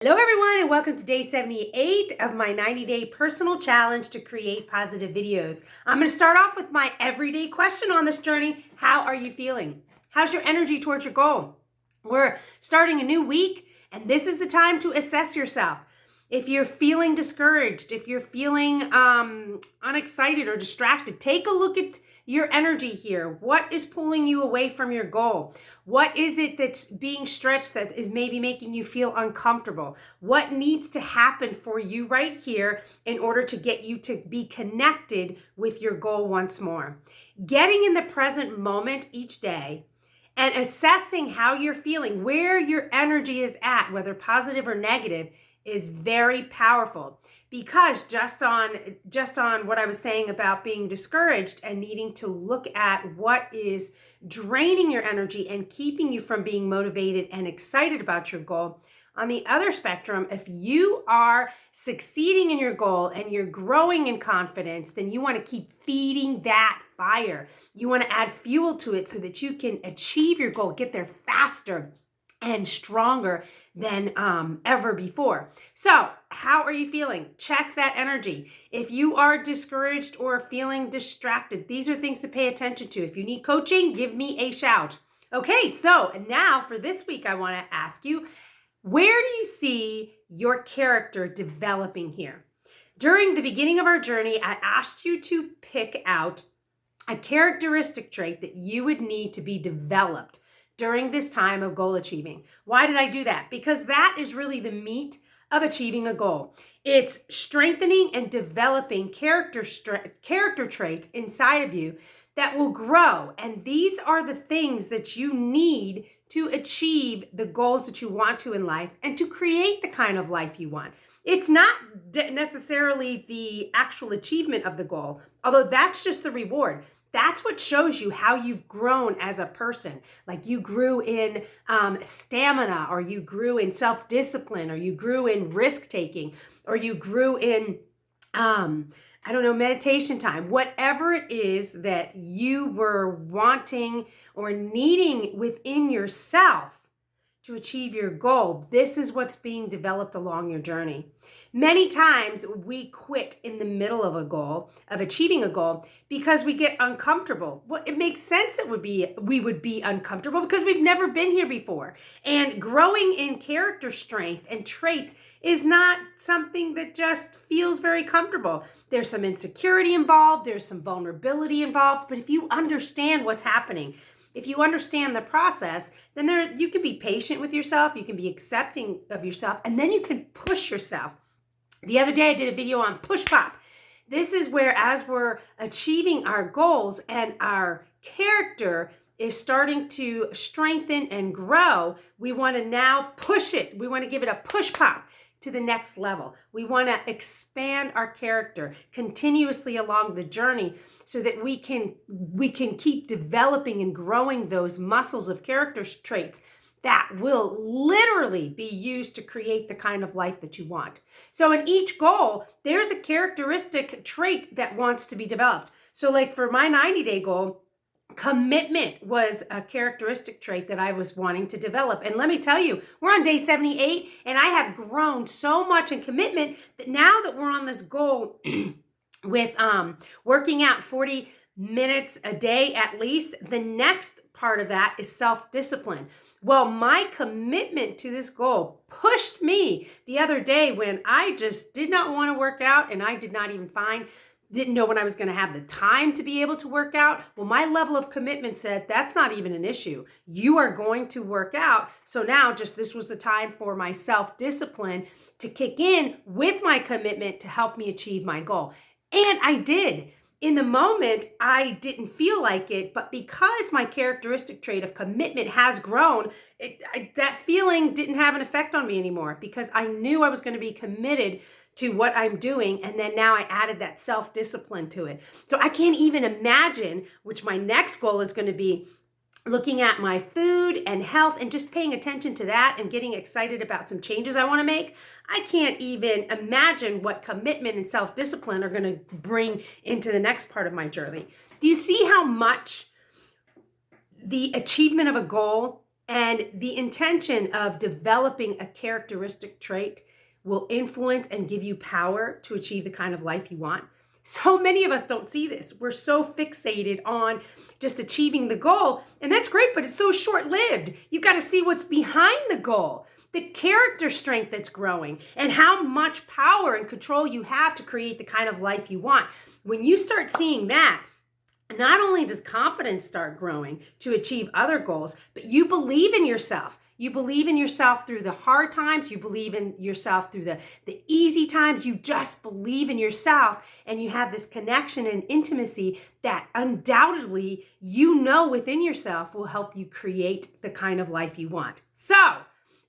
Hello everyone and welcome to day 78 of my 90-day personal challenge to create positive videos. I'm going to start off with my everyday question on this journey. How are you feeling? How's your energy towards your goal? We're starting a new week and this is the time to assess yourself. If you're feeling discouraged, if you're feeling unexcited or distracted, take a look at your energy here. What is pulling you away from your goal? What is it that's being stretched that is maybe making you feel uncomfortable? What needs to happen for you right here in order to get you to be connected with your goal once more? Getting in the present moment each day and assessing how you're feeling, where your energy is at, whether positive or negative, is very powerful. Because just on what I was saying about being discouraged and needing to look at what is draining your energy and keeping you from being motivated and excited about your goal, on the other spectrum, if you are succeeding in your goal and you're growing in confidence, then you want to keep feeding that fire. You want to add fuel to it so that you can achieve your goal, get there faster and stronger than ever before. So how are you feeling? Check that energy. If you are discouraged or feeling distracted, these are things to pay attention to. If you need coaching, give me a shout. Okay, so now for this week, I want to ask you, where do you see your character developing here? During the beginning of our journey, I asked you to pick out a characteristic trait that you would need to be developed during this time of goal achieving. Why did I do that? Because that is really the meat of achieving a goal. It's strengthening and developing character traits inside of you that will grow. And these are the things that you need to achieve the goals that you want to in life and to create the kind of life you want. It's not necessarily the actual achievement of the goal, although that's just the reward. That's what shows you how you've grown as a person. Like you grew in stamina, or you grew in self-discipline, or you grew in risk-taking, or you grew in, meditation time. Whatever it is that you were wanting or needing within yourself to achieve your goal, this is what's being developed along your journey. Many times we quit in the middle of a goal, of achieving a goal, because we get uncomfortable. Well, it makes sense that we would be uncomfortable because we've never been here before. And growing in character strength and traits is not something that just feels very comfortable. There's some insecurity involved, there's some vulnerability involved, but if you understand what's happening, if you understand the process, then you can be patient with yourself, you can be accepting of yourself, and then you can push yourself. The other day I did a video on push pop. This is where, as we're achieving our goals and our character is starting to strengthen and grow, we want to now push it. We want to give it a push pop to the next level. We want to expand our character continuously along the journey so that we can keep developing and growing those muscles of character traits that will literally be used to create the kind of life that you want. So in each goal, there's a characteristic trait that wants to be developed. So like for my 90-day goal, commitment was a characteristic trait that I was wanting to develop. And let me tell you, we're on day 78 and I have grown so much in commitment that now that we're on this goal with working out 40 minutes a day at least, the next part of that is self-discipline. Well, my commitment to this goal pushed me the other day when I just did not want to work out and I didn't know when I was going to have the time to be able to work out. Well, my level of commitment said, that's not even an issue. You are going to work out. So now this was the time for my self-discipline to kick in with my commitment to help me achieve my goal. And I did. In the moment, I didn't feel like it, but because my characteristic trait of commitment has grown, that feeling didn't have an effect on me anymore because I knew I was going to be committed to what I'm doing. And then now I added that self-discipline to it. So I can't even imagine, which my next goal is going to be, looking at my food and health and just paying attention to that and getting excited about some changes I want to make. I can't even imagine what commitment and self-discipline are going to bring into the next part of my journey. Do you see how much the achievement of a goal And the intention of developing a characteristic trait will influence and give you power to achieve the kind of life you want. So many of us don't see this. We're so fixated on just achieving the goal, and that's great, but it's so short-lived. You've got to see what's behind the goal, the character strength that's growing, and how much power and control you have to create the kind of life you want. When you start seeing that, not only does confidence start growing to achieve other goals, but you believe in yourself. You believe in yourself through the hard times. You believe in yourself through the easy times. You just believe in yourself, and you have this connection and intimacy that undoubtedly you know within yourself will help you create the kind of life you want. So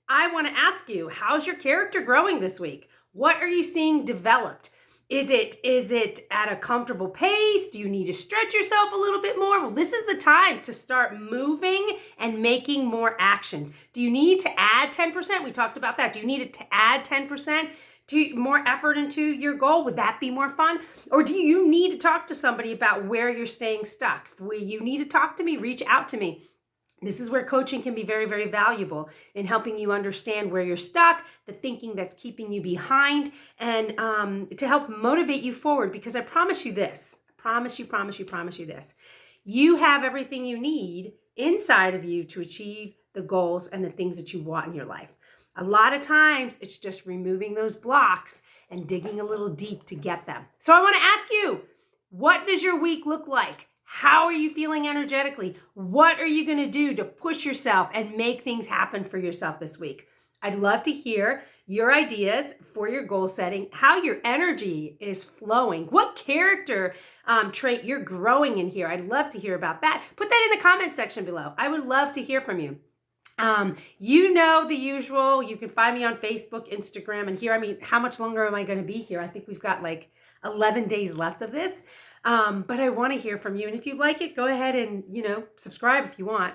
I want to ask you, how's your character growing this week? What are you seeing developed? Is it at a comfortable pace? Do you need to stretch yourself a little bit more? Well, this is the time to start moving and making more actions. Do you need to add 10%? We talked about that. Do you need to add 10% to more effort into your goal? Would that be more fun? Or do you need to talk to somebody about where you're staying stuck? If you need to talk to me, reach out to me. This is where coaching can be very, very valuable in helping you understand where you're stuck, the thinking that's keeping you behind, and to help motivate you forward. Because I promise you this, promise you this. You have everything you need inside of you to achieve the goals and the things that you want in your life. A lot of times it's just removing those blocks and digging a little deep to get them. So I want to ask you, what does your week look like? How are you feeling energetically? What are you going to do to push yourself and make things happen for yourself this week? I'd love to hear your ideas for your goal setting, how your energy is flowing, what character trait you're growing in here. I'd love to hear about that. Put that in the comments section below. I would love to hear from you. You know the usual. You can find me on Facebook, Instagram, and here. I mean, how much longer am I going to be here? I think we've got like 11 days left of this. But I want to hear from you. And if you like it, go ahead and, subscribe if you want.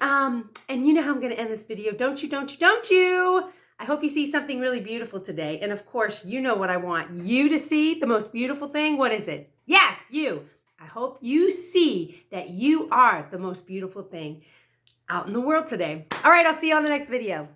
And you know how I'm going to end this video. Don't you? I hope you see something really beautiful today. And of course, you know what I want you to see. The most beautiful thing. What is it? Yes, you. I hope you see that you are the most beautiful thing out in the world today. All right, I'll see you on the next video.